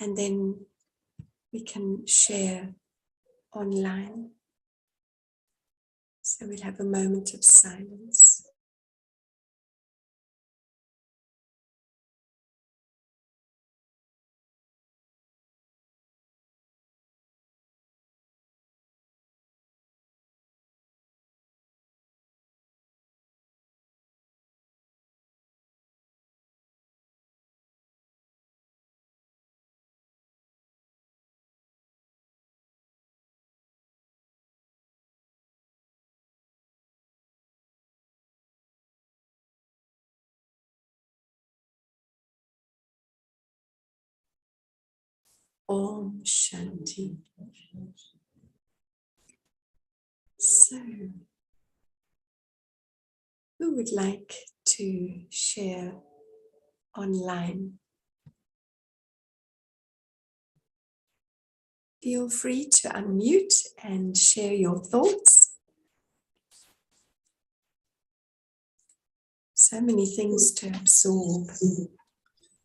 and then we can share online. So we'll have a moment of silence. Om Shanti. So, who would like to share online? Feel free to unmute and share your thoughts. So many things to absorb.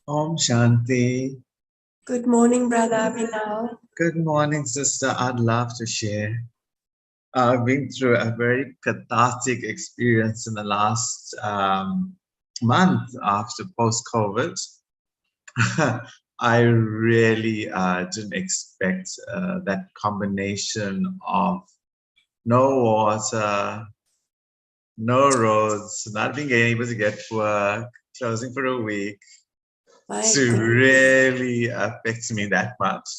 Om Shanti. Good morning, Brother Abhinav. Good morning, sister. I'd love to share. I've been through a very cathartic experience in the last month after post-COVID. I really didn't expect that combination of no water, no roads, not being able to get to work, closing for a week, to really affect me that much.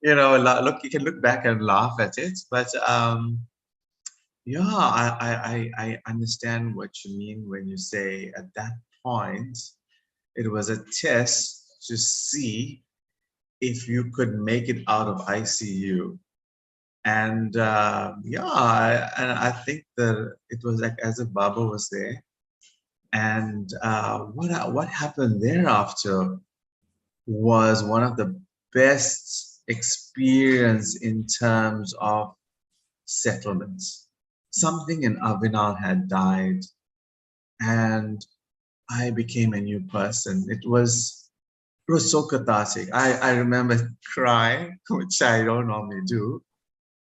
You know, look, you can look back and laugh at it, but yeah, I understand what you mean when you say at that point it was a test to see if you could make it out of ICU. And and I think that it was like as if Baba was there. And what happened thereafter was one of the best experience in terms of settlements. Something in Avinal had died, and I became a new person. It was so cathartic. I remember crying, which I don't normally do.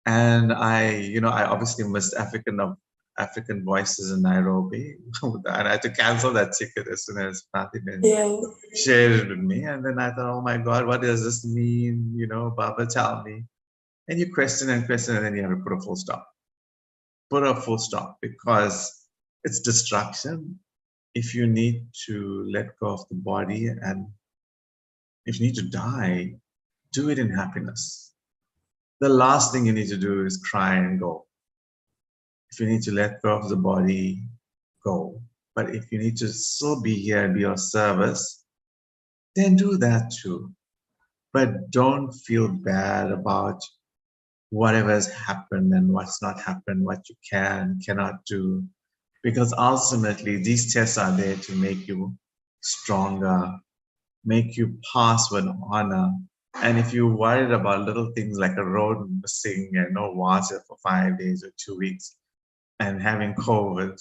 And I obviously missed African Voices in Nairobi. And I had to cancel that ticket as soon as Fatima shared it with me. And then I thought, oh my God, what does this mean? You know, Baba, tell me. And you question, and then you have to put a full stop. Put a full stop, because it's destruction. If you need to let go of the body, and if you need to die, do it in happiness. The last thing you need to do is cry and go. If you need to let go of the body, go. But if you need to still be here and be of service, then do that too. But don't feel bad about whatever has happened and what's not happened, what you cannot do. Because ultimately, these tests are there to make you stronger, make you pass with honor. And if you're worried about little things like a road missing and no water for 5 days or 2 weeks, and having COVID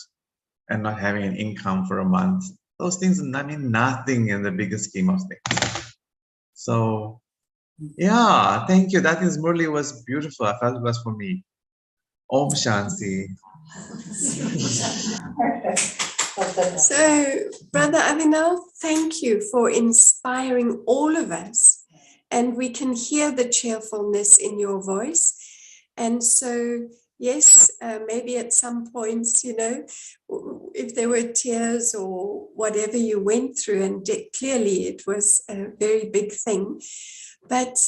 and not having an income for a month, those things mean nothing in the bigger scheme of things. So, yeah, thank you. That is, Murli was beautiful. I felt it was for me. Om Shanti. So, Brother Abhinav, thank you for inspiring all of us. And we can hear the cheerfulness in your voice. And so, yes, maybe at some points, if there were tears or whatever you went through, and clearly it was a very big thing. But,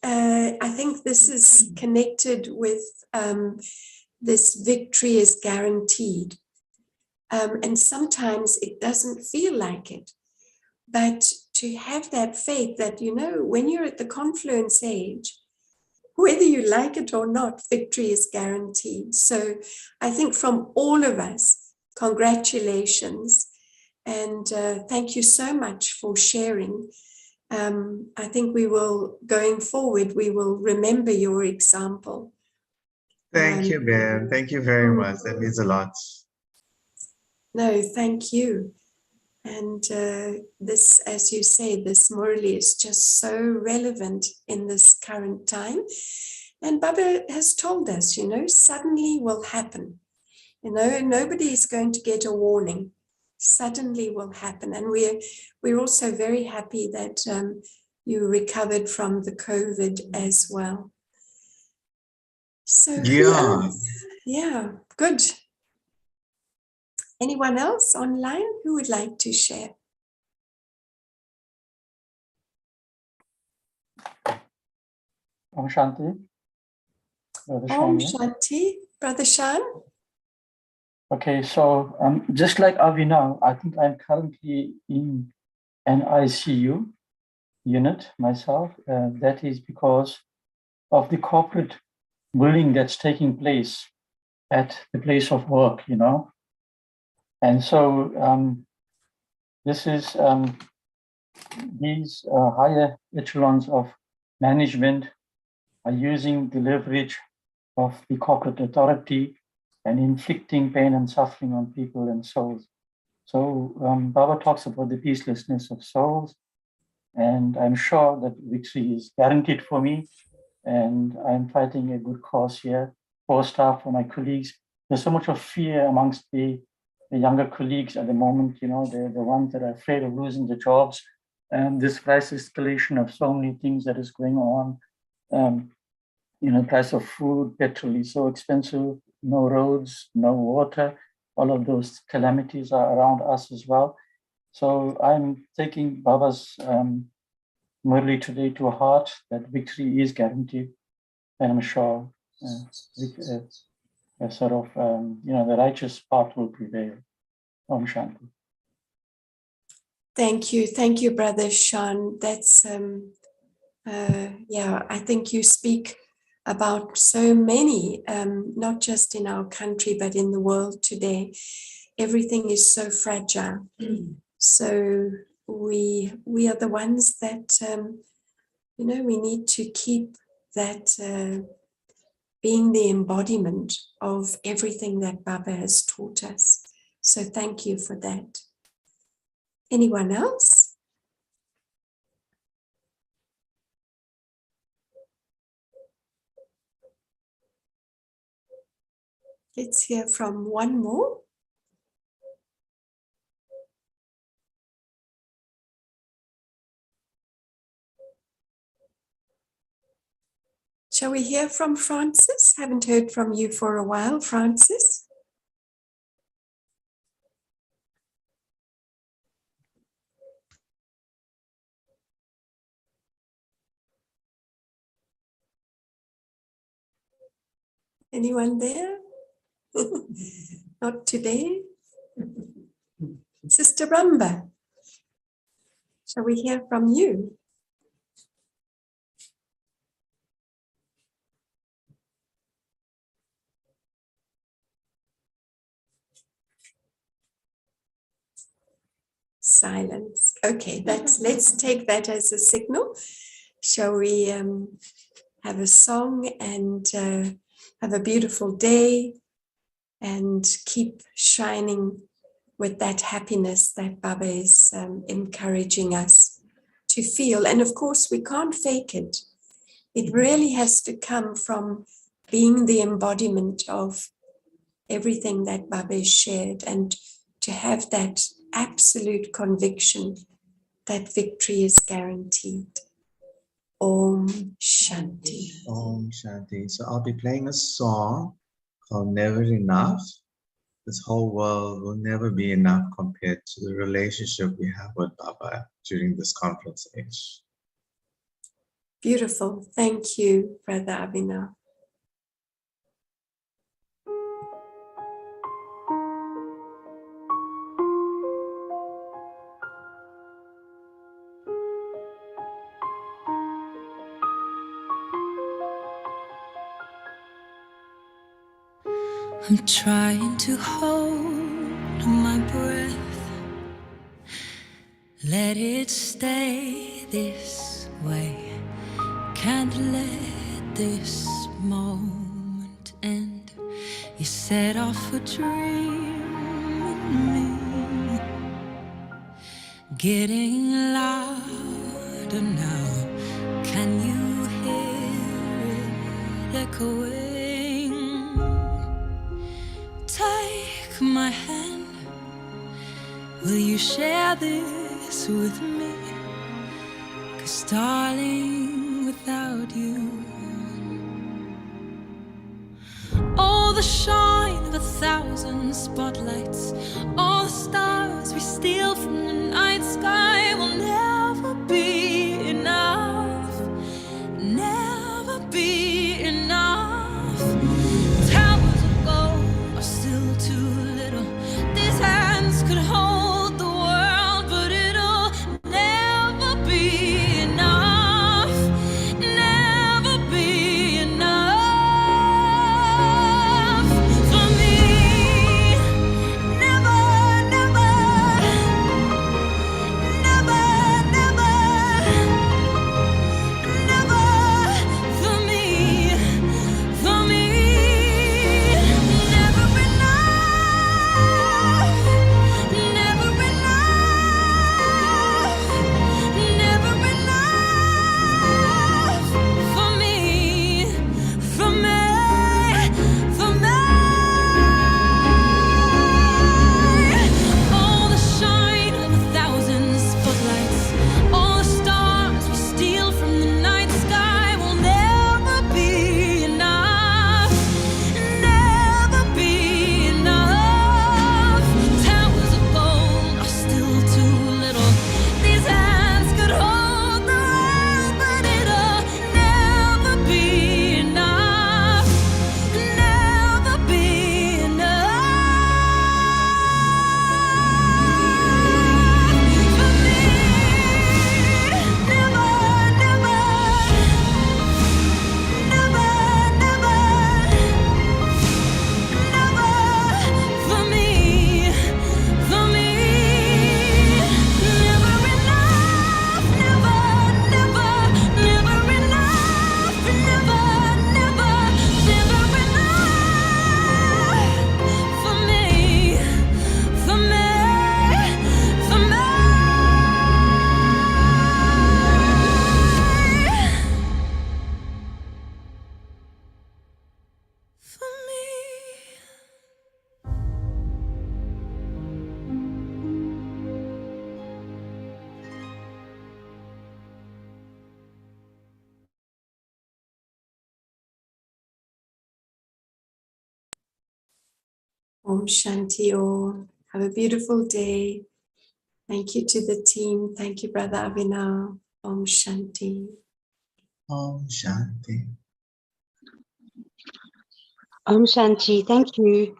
I think this is connected with this victory is guaranteed. And sometimes it doesn't feel like it. But to have that faith that, you know, when you're at the confluence age, whether you like it or not, victory is guaranteed. So I think from all of us, congratulations. And thank you so much for sharing. I think we will, going forward, we will remember your example. Thank you, Ben. Thank you very much. That means a lot. No, thank you. And this, as you say, this Murli is just so relevant in this current time. And Baba has told us, you know, suddenly will happen. You know, nobody is going to get a warning. Suddenly will happen. And we're also very happy that you recovered from the COVID as well. So yeah, good. Anyone else online who would like to share? Om Shanti. Brother Om Shan. Shanti, Brother Shan. Okay, so just like Avinav, I think I'm currently in an ICU unit myself. That is because of the corporate bullying that's taking place at the place of work, you know. And so this is these higher echelons of management are using the leverage of the corporate authority and inflicting pain and suffering on people and souls. So Baba talks about the peacelessness of souls, and I'm sure that victory is guaranteed for me, and I'm fighting a good cause here for staff, for my colleagues. There's so much of fear amongst the younger colleagues at the moment, you know, they're the ones that are afraid of losing their jobs, and this price escalation of so many things that is going on. You know, price of food, petrol is so expensive, no roads, no water, all of those calamities are around us as well. So I'm taking Baba's Murli today to heart that victory is guaranteed, and I'm sure sort of, you know, the righteous part will prevail. Om Shanti. Thank you, Brother Shan. That's, yeah, I think you speak about so many, not just in our country, but in the world today. Everything is so fragile. So we are the ones that, you know, we need to keep that being the embodiment of everything that Baba has taught us. So thank you for that. Anyone else? Let's hear from one more. Shall we hear from Francis? Haven't heard from you for a while, Francis. Anyone there? Not today. Sister Ramba, shall we hear from you? Silence. Okay, let's take that as a signal. Shall we have a song and have a beautiful day and keep shining with that happiness that Baba is encouraging us to feel. And of course, we can't fake it. It really has to come from being the embodiment of everything that Baba has shared, and to have that absolute conviction that victory is guaranteed. Om Shanti. Om Shanti. So I'll be playing a song called Never Enough. This whole world will never be enough compared to the relationship we have with Baba during this conference age. Beautiful. Thank you, Brother Abhinav. I'm trying to hold my breath, let it stay this way. Can't let this moment end. You set off a dream in me, getting louder now. Can you hear it echoing? Take my hand, will you share this with me? 'Cause darling, without you, all the shine of 1,000 spotlights, all the stars we steal from the night sky will never be enough, never be enough. Towers of gold are still too little. These hands could hold the world, but it'll never be enough, never be enough for me. Never, never, never, never, never for me, for me. Never enough, never enough, never enough for me, for me, for me. All the shine of 1,000 spotlights, all the stars we steal from the night sky will never be enough, never be enough. Towers of gold are still too little. These hands could hold the world, but it'll never be enough, never be enough for me. Never, never, never, never, never for me, for me. Never enough, never, never, never enough, never, never, never enough for me, for me, for me. For me. Om Shanti Om. Have a beautiful day. Thank you to the team. Thank you, Brother Abhinav. Om Shanti. Om Shanti. Om Shanti, thank you.